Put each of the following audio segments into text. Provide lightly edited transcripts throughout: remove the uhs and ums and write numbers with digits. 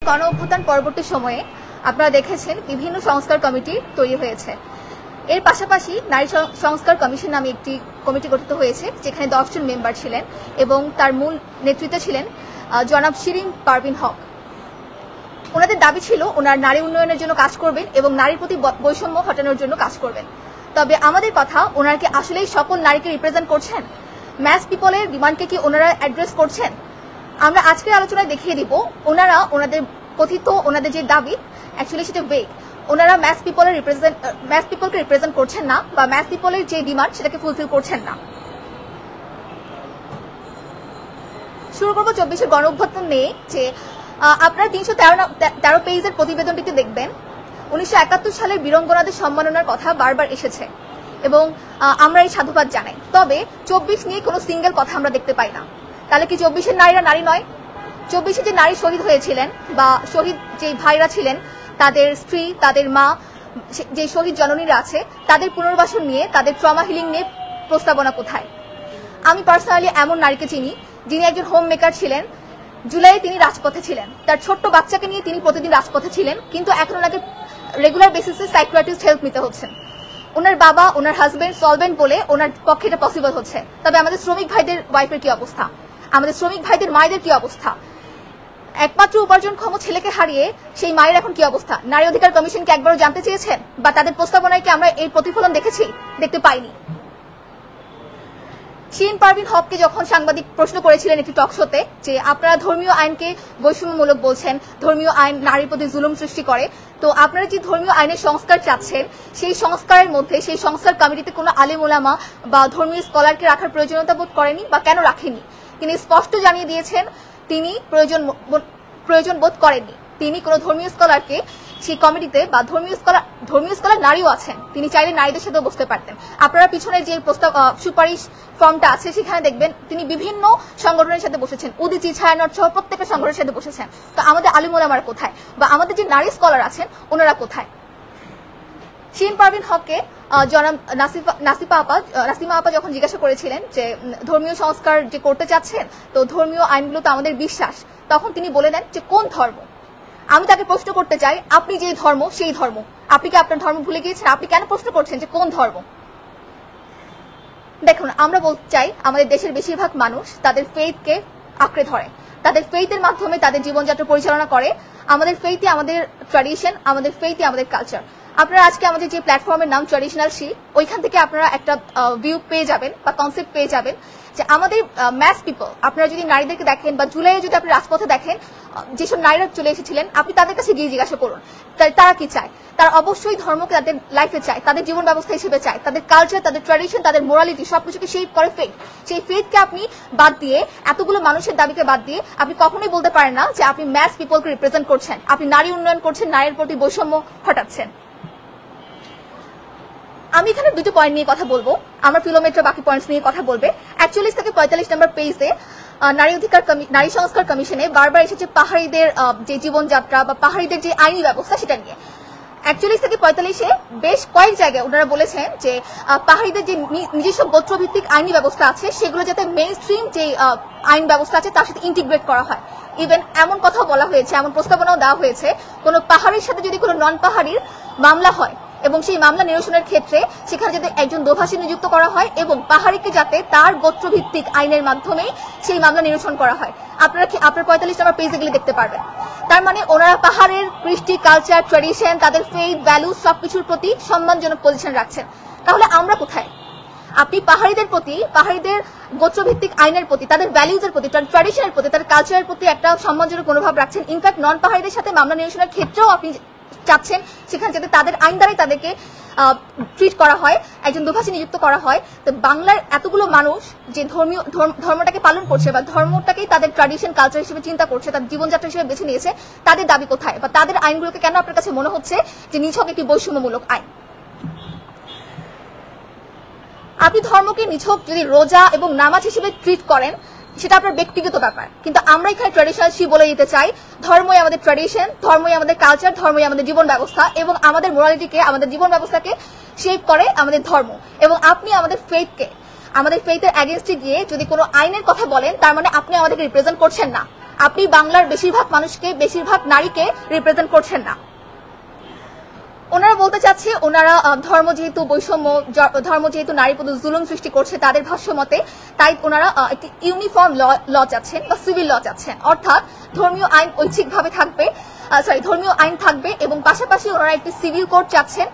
গণ অভ্যুত্থান পরবর্তী সময়ে আপনারা দেখেছেন বিভিন্ন সংস্কার কমিটি তৈরি হয়েছে। এর পাশাপাশি নারী সংস্কার কমিশন নামে একটি কমিটি গঠিত হয়েছে, যেখানে 10 জন মেম্বার ছিলেন এবং তার মূল নেতৃত্বে ছিলেন জনাব শিরিন পারভিন হক। ওনাদের দাবি ছিল ওনার নারী উন্নয়নের জন্য কাজ করবেন এবং নারীর প্রতি বৈষম্য হটানোর জন্য কাজ করবেন। তবে আমাদের কথা, ওনারা কি আসলেই সকল নারীকে রিপ্রেজেন্ট করছেন? ম্যাস পিপলের ডিমান্ডকে কি ওনারা অ্যাড্রেস করছেন? আমরা আজকের আলোচনায় দেখিয়ে দিব ওনারা ওনাদের কথিত ওনাদের যে দাবি অ্যাকচুয়ালি সেটা বেগ। ওনারা ম্যাস পিপলকে রিপ্রেজেন্ট করছেন না, বা ম্যাস পিপলের যে ডিমান্ড সেটাকে ফুলফিল করছেন না। শুরু করবো 24-এর গণ অভ্যুত্থান নিয়ে। যে আপনারা 313 পেজের প্রতিবেদনটিতে দেখবেন 1971 সালের বীরঙ্গনাদের সম্মাননার কথা বারবার এসেছে এবং আমরা এই সাধুবাদ জানাই। তবে 24 নিয়ে কোনো সিঙ্গেল কথা আমরা দেখতে পাই না। তাহলে কি 24-এর নারীরা নারী নয়? 24-এ যে নারী শহীদ হয়েছিলেন বা শহীদ যে ভাইরা ছিলেন, তাদের স্ত্রী, তাদের মা, যে শহীদ জননীরা আছে, তাদের পুনর্বাসন নিয়ে, তাদের ট্রমা হিলিং নিয়ে প্রস্তাবনা কোথায়? আমি পার্সোনালি এমন নারীকে চিনি যিনি একজন হোম মেকার ছিলেন। জুলাইয়ে তিনি রাজপথে ছিলেন, তার ছোট্ট বাচ্চাকে নিয়ে তিনি প্রতিদিন রাজপথে ছিলেন, কিন্তু এখন ওনাকে রেগুলার বেসিসে সাইকিয়াট্রিস্ট হেল্প নিতে হচ্ছেন। ওনার বাবা, ওনার হাজবেন্ড সলভেন্ট বলে ওনার পক্ষে এটা পসিবল হচ্ছে। তবে আমাদের শ্রমিক ভাইদের ওয়াইফের কি অবস্থা? আমাদের শ্রমিক ভাইদের মায়েদের কি অবস্থা? একমাত্র উপার্জনক্ষম ছেলেকে হারিয়ে সেই মায়ের এখন কি অবস্থা? নারী অধিকার কমিশনকে একবারও জানতে চেয়েছেন? বা তাদের প্রস্তাবনায় কি আমরা এই প্রতিফলন দেখেছি? দেখতে পাইনি। শিরিন পারভিন হককে যখন সাংবাদিক প্রশ্ন করেছিলেন একটি টক শোতে যে আপনারা ধর্মীয় আইনকে বৈষম্যমূলক বলছেন, ধর্মীয় আইন নারীর প্রতি জুলুম সৃষ্টি করে, তো আপনারা যে ধর্মীয় আইনের সংস্কার চাচ্ছেন, সেই সংস্কারের মধ্যে, সেই সংস্কার কমিটিতে কোনো আলেম ওলামা বা ধর্মীয় স্কলারকে রাখার প্রয়োজনীয়তা বোধ করেনি বা কেন রাখেননি? তিনি স্পষ্ট জানিয়ে দিয়েছেন তিনি প্রয়োজন বোধ করেননি। তিনি কোনো ধর্মীয় স্কলারকে সেই কমিটিতে, বা ধর্মীয় স্কলার নারীও আছেন, তিনি চাইলে নারীদের সাথেও বসতে পারতেন। আপনারা পিছনে যে প্রস্তাব সুপারিশ ফর্মটা আছে সেখানে দেখবেন তিনি বিভিন্ন সংগঠনের সাথে বসেছেন, উদীচী, ছায়ানট সহ প্রত্যেকটা সংগঠনের সাথে বসেছেন। তো আমাদের আলিম ওলামারা কোথায়, বা আমাদের যে নারী স্কলার আছেন ওনারা কোথায়? শিরিন পারভিন হককে জনাব নাসিমা আপা যখন জিজ্ঞাসা করেছিলেন যে ধর্মীয় সংস্কার যে করতে চাচ্ছেন, তো ধর্মীয় আইনগুলো তো আমাদের বিশ্বাস, তখন তিনি বলে দেন যে কোন ধর্ম? আমি তাকে প্রশ্ন করতে চাই, আপনি যে ধর্ম সেই ধর্ম, আপনি কি আপনার ধর্ম ভুলে গিয়েছেন? আপনি কেন প্রশ্ন করছেন যে কোন ধর্ম? দেখুন, আমরা বলতে চাই আমাদের দেশের বেশিরভাগ মানুষ তাদের ফেইথকে আঁকড়ে ধরে, তাদের ফেইথের মাধ্যমে তাদের জীবনযাত্রা পরিচালনা করে। আমাদের ফেইথই আমাদের ট্র্যাডিশন, আমাদের ফেইথই আমাদের কালচার। আপনারা আজকে আমাদের যে প্ল্যাটফর্মের নাম ট্র্যাডিশনাল শি, ওইখান থেকে আপনারা একটা ভিউ পেয়ে যাবেন বা কনসেপ্ট পেয়ে যাবেন যে আমাদের ম্যাস পিপল, আপনারা যদি নারীদেরকে দেখেন বা জুলাইয়ে যদি আপনি রাজপথে দেখেন যেসব নারীরা চলে এসেছিলেন, আপনি তাদের কাছে গিয়ে জিজ্ঞাসা করুন তারা কি চায়। তারা অবশ্যই ধর্মকে তাদের লাইফে চায়, তাদের জীবন ব্যবস্থা হিসেবে চায়, তাদের কালচার, তাদের ট্র্যাডিশন, তাদের মোরালিটি সবকিছুকে শেপ করে ফেথ। সেই ফেথকে আপনি বাদ দিয়ে, এতগুলো মানুষের দাবিকে বাদ দিয়ে আপনি কখনোই বলতে পারেন না যে আপনি ম্যাস পিপলকে রিপ্রেজেন্ট করছেন, আপনি নারী উন্নয়ন করছেন, নারীর প্রতি বৈষম্য হটাচ্ছেন। আমি এখানে দুটো পয়েন্ট নিয়ে কথা বলবো, আমার ফিলোমেট্রা বাকি পয়েন্টস নিয়ে কথা বলবে। 41 থেকে 45 নম্বর পেজে নারী সংস্কার কমিশনে বারবার এসেছে পাহাড়িদের যে জীবনযাত্রা বা পাহাড়িদের যে আইনি ব্যবস্থা সেটা নিয়ে। 41 থেকে 45-এ বেশ কয়েক জায়গায় ওনারা বলেছেন যে পাহাড়িদের যে নিজস্ব গোত্রভিত্তিক আইনি ব্যবস্থা আছে সেগুলো যাতে মেইন স্ট্রিম যে আইন ব্যবস্থা আছে তার সাথে ইন্টিগ্রেট করা হয়। ইভেন এমন কথাও বলা হয়েছে, এমন প্রস্তাবনাও দেওয়া হয়েছে, কোনো পাহাড়ির সাথে যদি কোনো নন পাহাড়ির মামলা হয় এবং সেই মামলা নিরসনের ক্ষেত্রে সেখানে যাতে একজন দোভাষী নিযুক্ত করা হয় এবং পাহাড়িকে যাতে তার গোত্রভিত্তিক আইনের মাধ্যমে সেই মামলা নিরসন করা হয়। আপনার 45 নম্বর পেজে গেলে দেখতে পারবেন। তার মানে ওনারা পাহাড়ের কৃষ্টি, কালচার, ট্র্যাডিশন, তাদের ফেইথ, ভ্যালু সবকিছুর প্রতি সম্মানজনক পজিশন রাখছেন। তাহলে আমরা কোথায়? আপনি পাহাড়িদের প্রতি, পাহাড়িদের গোত্রভিত্তিক আইনের প্রতি, তাদের ভ্যালুজের প্রতি, তাদের ট্র্যাডিশনের প্রতি, তাদের কালচারের প্রতি একটা সম্মানজনক মনোভাব রাখছেন। ইনফ্যাক্ট নন পাহাড়িদের সাথে মামলা নিরসনের ক্ষেত্রেও আপনি চাচ্ছেন সেখানে যাতে তাদের আইন দ্বারাই তাদেরকে ট্রিট করা হয়, একজন দোভাষী নিযুক্ত করা হয়। তো বাংলার এতগুলো মানুষ যে ধর্মটাকে পালন করছে বা ধর্মটাকেই তাদের ট্র্যাডিশন, কালচার হিসেবে চিন্তা করছে, তাদের জীবনযাত্রা হিসেবে বেছে নিয়েছে, তাদের দাবি কোথায়? বা তাদের আইনগুলোকে কেন আপনার কাছে মনে হচ্ছে যে নিছক একটি বৈষম্যমূলক আইন? আপনি ধর্মকে নিছক যদি রোজা এবং নামাজ হিসেবে ট্রিট করেন সেটা আপনার ব্যক্তিগত ব্যাপার, কিন্তু আমরা এখানে ট্র্যাডিশনাল শি বলে দিতে চাই ধর্মই আমাদের ট্র্যাডিশন, ধর্মই আমাদের কালচার, ধর্মই আমাদের জীবন ব্যবস্থা এবং আমাদের মোরালিটিকে, আমাদের জীবন ব্যবস্থাকে শেপ করে আমাদের ধর্ম। এবং আপনি আমাদের ফেথকে, আমাদের ফেথের এগেইনস্টে গিয়ে যদি কোনো আইনের কথা বলেন তার মানে আপনি আমাদেরকে রিপ্রেজেন্ট করছেন না। আপনি বাংলার বেশিরভাগ মানুষকে, বেশিরভাগ নারীকে রিপ্রেজেন্ট করছেন না। ওনারা বলতে চাচ্ছে ওনারা ধর্ম যেহেতু বৈষম্য, ধর্ম যেহেতু নারীর প্রতি জুলুম সৃষ্টি করছে তাদের ভাষ্য মতে, তাই ওনারা একটি ইউনিফর্ম ল চাচ্ছেন বা সিভিল ল চাচ্ছেন, অর্থাৎ ধর্মীয় আইন ঐচ্ছিকভাবে থাকবে, ধর্মীয় আইন থাকবে এবং পাশাপাশি ওনারা একটি সিভিল কোড চাচ্ছেন।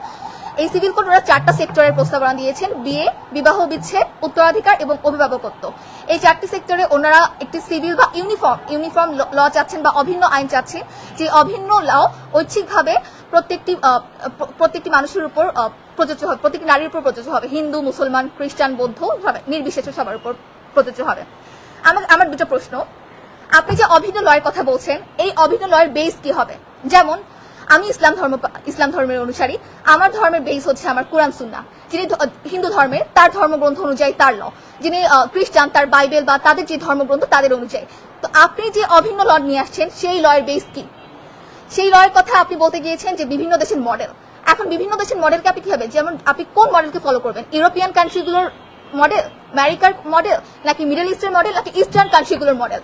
এই সিভিল কোড ওরা 4টা সেক্টরের প্রস্তাবনা দিয়েছেন, বিয়ে, বিবাহ বিচ্ছেদ, উত্তরাধিকার এবং অভিভাবকত্ব। এই 4টি সেক্টরে ওনারা একটি সিভিল বা ইউনিফর্ম ল চাচ্ছেন বা অভিন্ন আইন চাচ্ছেন, যে অভিন্ন ল ঐচ্ছিকভাবে প্রত্যেকটি মানুষের উপর প্রযোজ্য হবে, প্রত্যেকটি নারীর উপর প্রযোজ্য হবে, হিন্দু, মুসলমান, খ্রিস্টান, বৌদ্ধ নির্বিশেষে সবার উপর প্রযোজ্য হবে। আমার দুটো প্রশ্ন, আপনি যে অভিন্ন লয়ের কথা বলছেন, এই অভিন্ন লয়ের বেস কি হবে? যেমন আমি ইসলাম ধর্মের অনুসারী, আমার ধর্মের বেস হচ্ছে আমার কোরআন সুন্নাহ। যিনি হিন্দু ধর্মের, তার ধর্মগ্রন্থ অনুযায়ী তার ল। যিনি খ্রিস্টান, তার বাইবেল বা তাদের যে ধর্মগ্রন্থ তাদের অনুযায়ী। তো আপনি যে অভিন্ন ল নিয়ে আসছেন, সেই লয়ের বেস কি? সেই লয়ের কথা আপনি বলতে গিয়েছেন যে বিভিন্ন দেশের মডেল। এখন বিভিন্ন দেশের মডেলকে আপনি কি হবে, যেমন আপনি কোন মডেলকে ফলো করবেন? ইউরোপিয়ান কান্ট্রিগুলোর মডেল, আমেরিকার মডেল, নাকি মিডল ইস্টের মডেল, নাকি ইস্টার্ন কান্ট্রিগুলোর মডেল?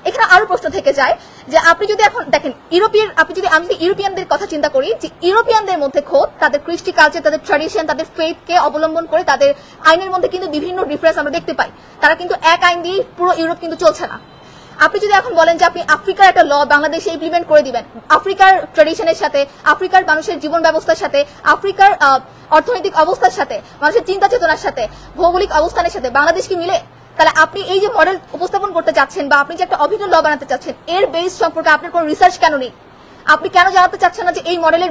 এখানে আরো প্রশ্ন থেকে যায় যে আপনি যদি এখন দেখেন আমি যদি ইউরোপিয়ানদের কথা চিন্তা করি, যে ইউরোপিয়ানদের মধ্যে খোদ তাদের কৃষ্টি কালচার, তাদের ট্র্যাডিশন, তাদের ফেথকে অবলম্বন করে তাদের আইনের মধ্যে কিন্তু বিভিন্ন ডিফারেন্স আমরা দেখতে পাই। তারা কিন্তু এক আইন দিয়ে পুরো ইউরোপ কিন্তু চলছে না। আপনি যদি এখন বলেন যে আপনি আফ্রিকার একটা ল বাংলাদেশে ইমপ্লিমেন্ট করে দিবেন, আফ্রিকার ট্র্যাডিশনের সাথে, আফ্রিকার মানুষের জীবন ব্যবস্থার সাথে, আফ্রিকার অর্থনৈতিক অবস্থার সাথে, মানুষের চিন্তা চেতনার সাথে, ভৌগোলিক অবস্থানের সাথে বাংলাদেশ কি মিলে? তাহলে আপনি এই যে মডেল উপস্থাপন করতে চাচ্ছেন বা আপনি যে একটা অভিন্ন ল বানাতে চাচ্ছেন, এর বেস সম্পর্কে আপনার কোনো রিসার্চ কেন নেই? আপনি কেন জানাতে চাচ্ছেন না যে এই মডেলের